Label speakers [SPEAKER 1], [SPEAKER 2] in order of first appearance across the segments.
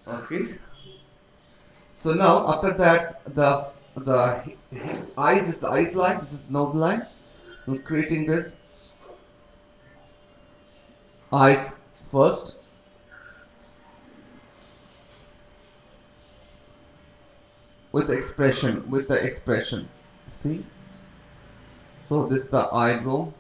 [SPEAKER 1] Okay. So now after that, the eyes, this is the eyes line, this is nose line. Who's creating this eyes first? With the expression. See? So this is the eyebrow.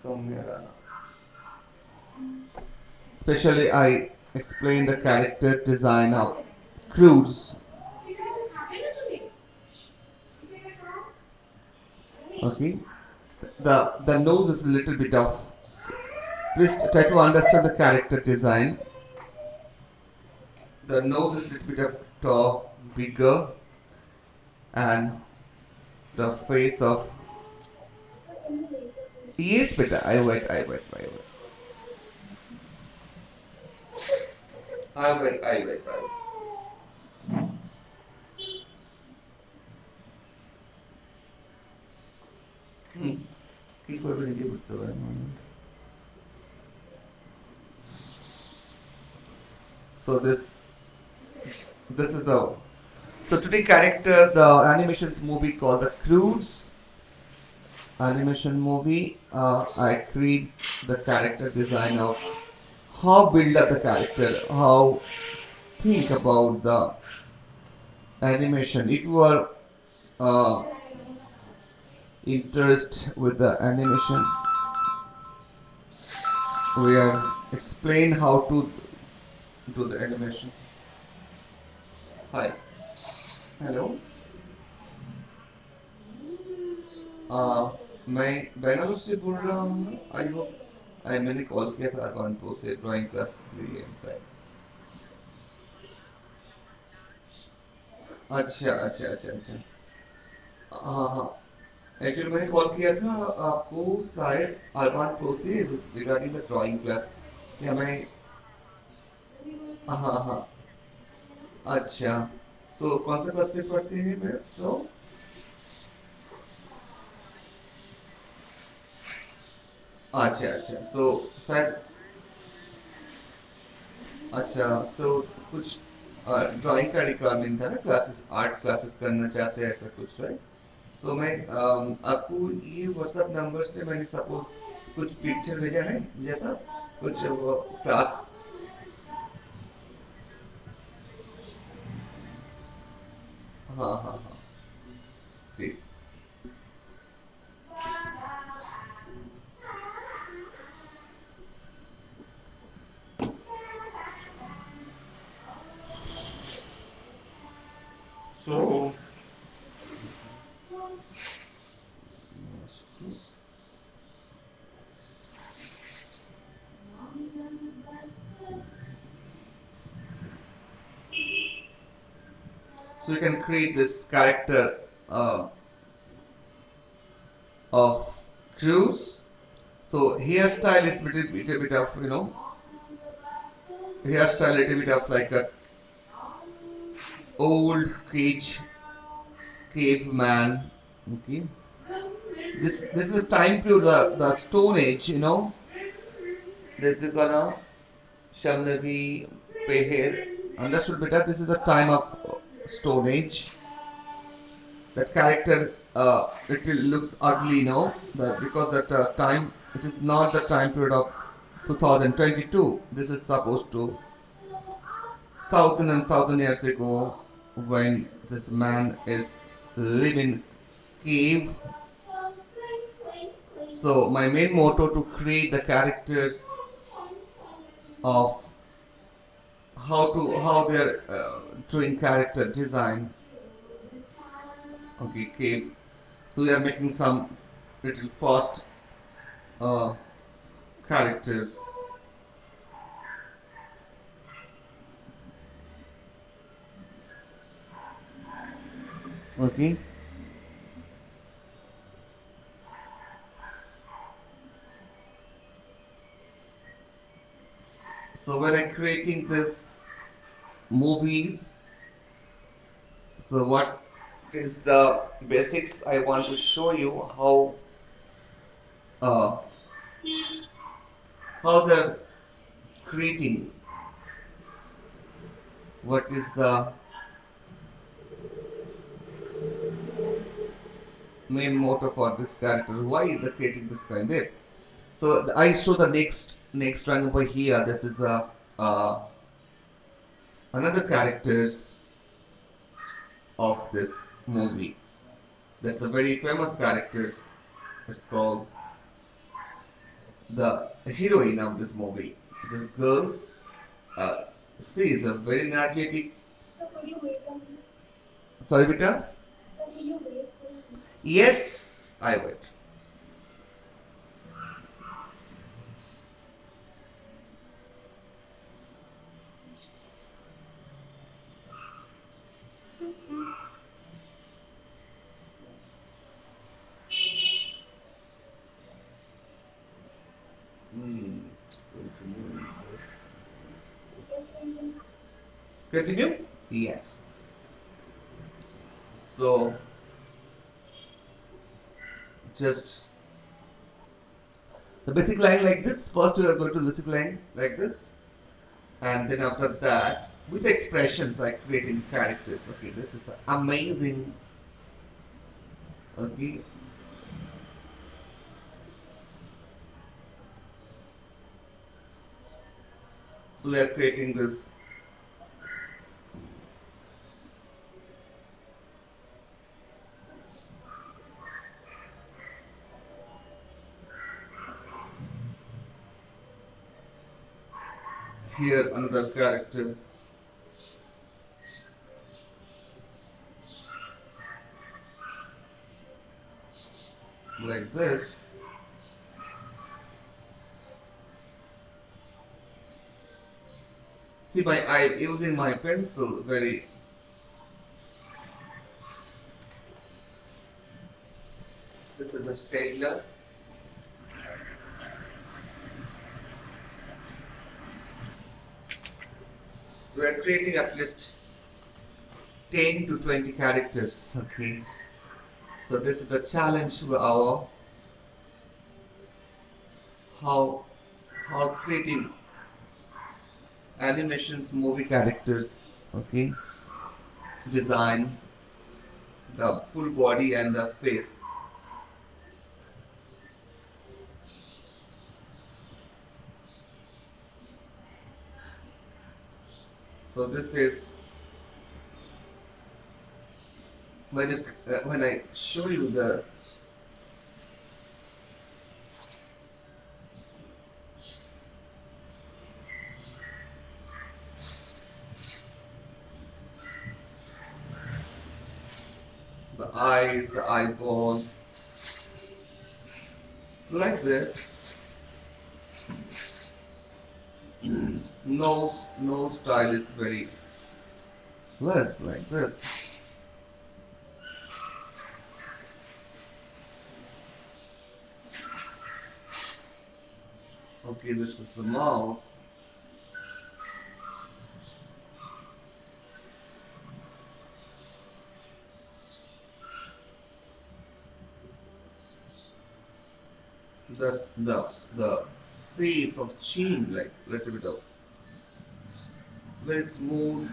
[SPEAKER 1] Come here. Especially I explain the character design of Cruz. Okay. The nose is a little bit of. Please try to understand the character design. The nose is a little bit of tall, bigger, and the face of. Yes, better. I wait. I wait. কি করবে নিজে বুঝতে পারেন so this is the so today character the animations movie called the Cruise animation movie I create the character design of how build up the character how think about the animation if you are uh, interest with the animation we are explain how to do the animation hi hello मैं बेंगलुरु से बोल रहा हूँ I hope मैंने call किया था कानपुर से drawing class के लिए अच्छा हाँ हाँ एक्चुअली मैंने कॉल किया था आपको शायद अरमान प्रो से रिगार्डिंग द ड्राइंग क्लास क्या मैं हाँ अच्छा सो कौन सा क्लास में पढ़ते हैं मैं सो अच्छा सो शायद अच्छा सो कुछ ड्राइंग का रिक्वायरमेंट था ना क्लासेस आर्ट क्लासेस करना चाहते हैं ऐसा कुछ राइट सो मैं आपको ये व्हाट्सएप नंबर से मैंने सपोज कुछ पिक्चर भेजा था कुछ क्लास हाँ please so so you can create this character of Cruz. So hairstyle is little bit of hairstyle little bit of like a old caveman. Okay. This is a time period the Stone Age. They're gonna Shamnavi Peher. Understood better. This is the time of Stone Age. That character it looks ugly because that time it is not the time period of 2022 this is supposed to thousand years ago when this man is living cave so my main motto to create the characters of how they are doing character design okay cave so we are making some little fast characters okay so when I'm creating this movies so what is the basics I want to show you how uh, how they're creating, what is the main motto for this character, why is the creating this kind there. So I show the next drawing over here. This is the another characters of this movie. That's a very famous characters. It's called the heroine of this movie. This girl's uh, she is a very energetic.
[SPEAKER 2] So could you wait a minute?
[SPEAKER 1] Sorry, Beta.
[SPEAKER 2] So could you wait for a minute?
[SPEAKER 1] Yes, I wait. Hmm.
[SPEAKER 2] Yes, Simran.
[SPEAKER 1] Continue. Yes. So just the basic line like this. First, we are going to the basic line like this, and then after that, with expressions like creating characters. Okay, this is amazing. Okay, so we are creating this. Here, another characters like this. See, I using my pencil very. This is the stapler. We are creating at least 10 to 20 characters. Okay, so this is the challenge to our how creating animations, movie characters. Okay, design the full body and the face. So this is when I show you the eyes, the eyeball, like this. Nose style is very less like this. Okay, this is the mouth. That's the shape of chin, like little bit of very smooth.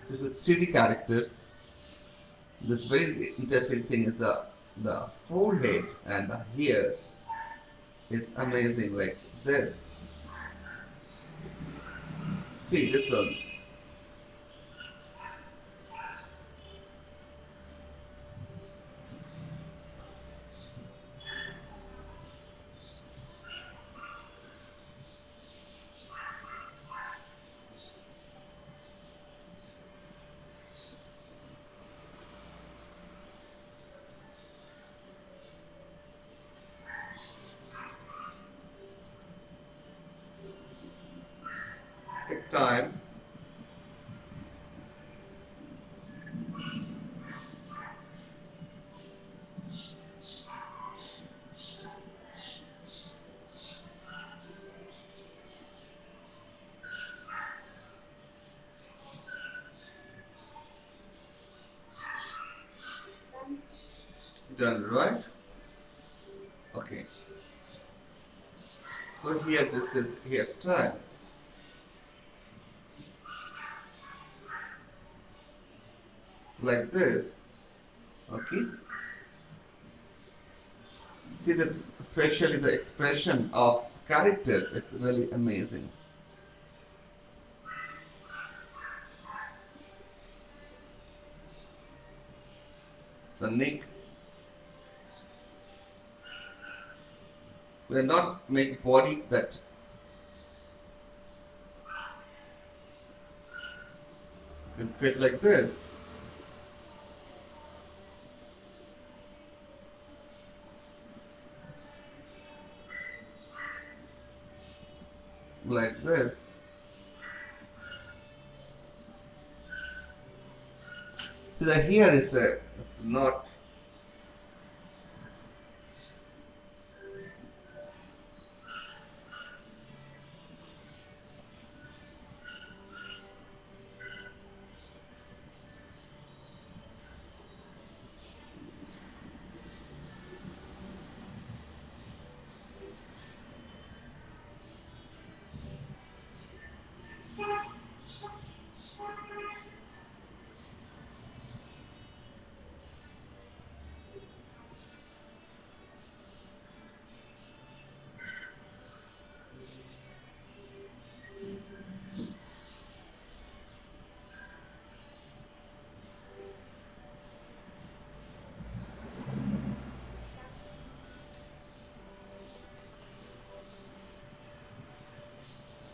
[SPEAKER 1] This is 3D characters. This very interesting thing is the forehead and the hair is amazing like this. See this one. Take time. Done, right? Okay. So here this is hairstyle. Like this. Okay. See this, especially the expression of character is really amazing. The neck. We are not make body that you create like this. Like this. See the here is it's not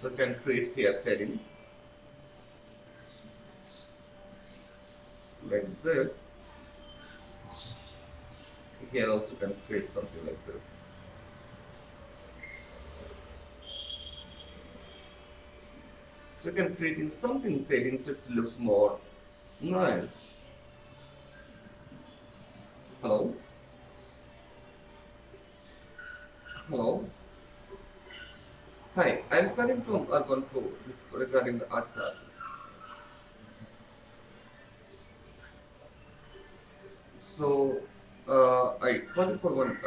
[SPEAKER 1] so can create here settings like this. Here also can create something like this. So you can create in something settings so it looks more nice. Hello? Hello? Hi, I'm calling from Urban Pro. This regarding the art classes. So I called for one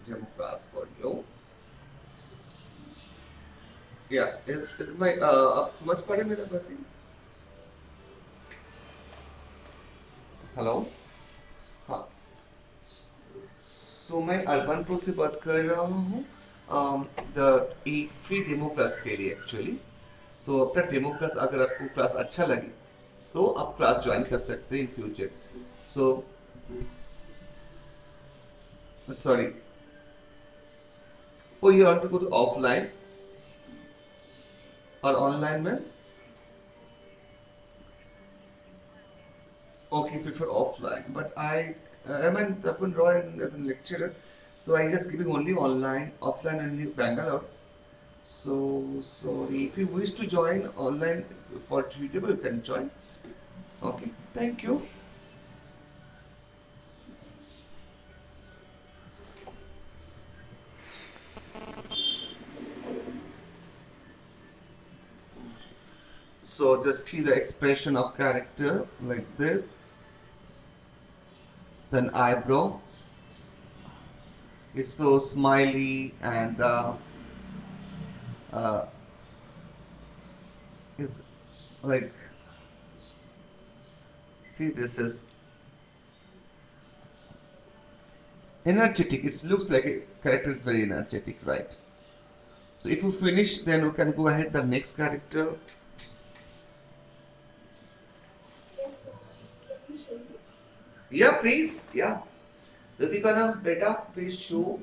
[SPEAKER 1] demo class for you. Yeah, is my आप समझ पा रहे मेरा बातें? Hello हाँ सो मैं urban pro से बात कर रहा हूँ द एक फ्री डेमो क्लास के लिए एक्चुअली सो अपना डेमो क्लास अगर आपको क्लास अच्छा लगे तो आप क्लास ज्वाइन कर सकते हैं in future so sorry oh you want to go to offline और ऑनलाइन में okay prefer offline but I'm an tapanroy as a lecturer so I just giving only online offline only Bangalore so sorry if you wish to join online for tutor you can join okay thank you so just see the expression of character like this then eyebrow is so smiley and uh, is like see this is energetic it looks like a character is very energetic right so if you finish then we can go ahead the next character
[SPEAKER 2] Yes, ma'am. Let me show you.
[SPEAKER 1] yeah please yeah Ritikana beta please show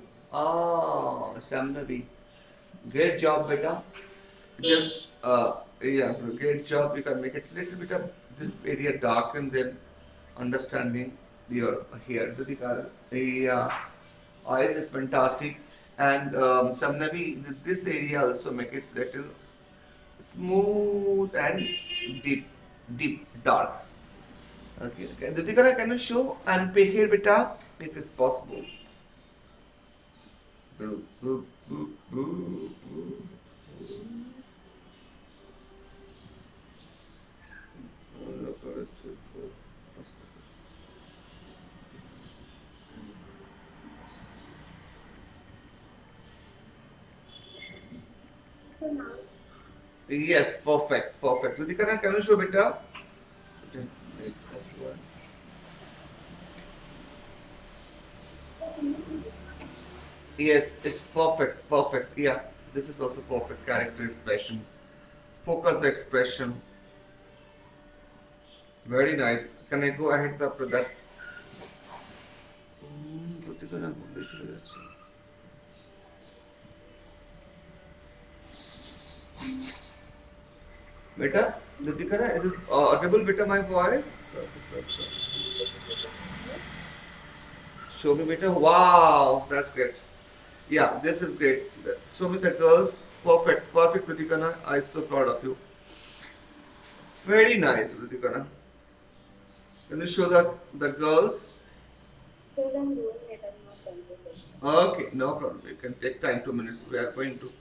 [SPEAKER 1] Shamnavi great job beta just yeah great job you can make it little bit of this area dark and then understanding your here Ritikana yeah eyes is fantastic and Shamnavi this area also make it little smooth and deep dark okay Ritikana can you show and pay here beta if it's possible boo boo boo boo boo look at it
[SPEAKER 2] So now,
[SPEAKER 1] Yes, perfect, perfect. Ritika, can you show beta?
[SPEAKER 2] so can you see this?
[SPEAKER 1] Yes, it's perfect, perfect. Yeah, this is also perfect character expression. Focus the expression. Very nice. Can I go ahead after that? Beta, Ritika, is it audible beta my voice? Show me beta. Wow, that's great. Yeah, this is great. Show me the girls. Perfect, perfect, Ritika. I'm so proud of you. Very nice, Ritika. Can you show the girls?
[SPEAKER 2] So I'm doing it, I'm not done with it.
[SPEAKER 1] Okay, no problem. You can take time, 2 minutes. We are going to.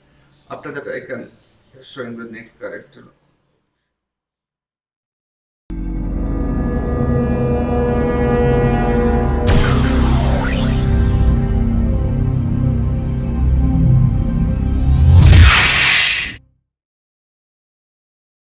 [SPEAKER 1] After that, I can showing the next character.